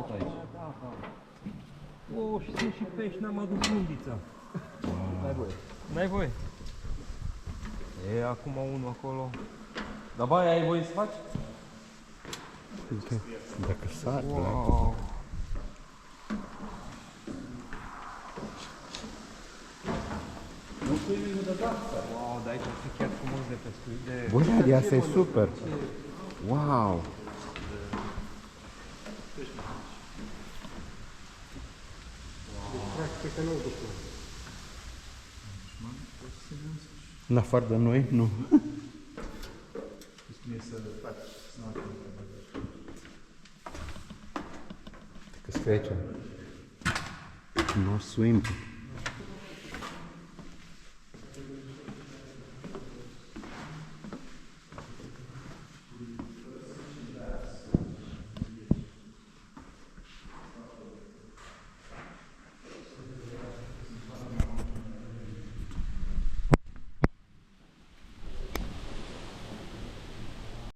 tot aici. O, și sunt și pești, n-am adus undița. N-ai voie. N-ai voie. E, acum unul acolo. Dar baia ai voie să faci? Dacă sar, Wow. Wow, dar aici ar fi chiar frumos de pescuit. De... bă, asta e super. Wow. În afară de noi, nu. Că scrie aici. No swim.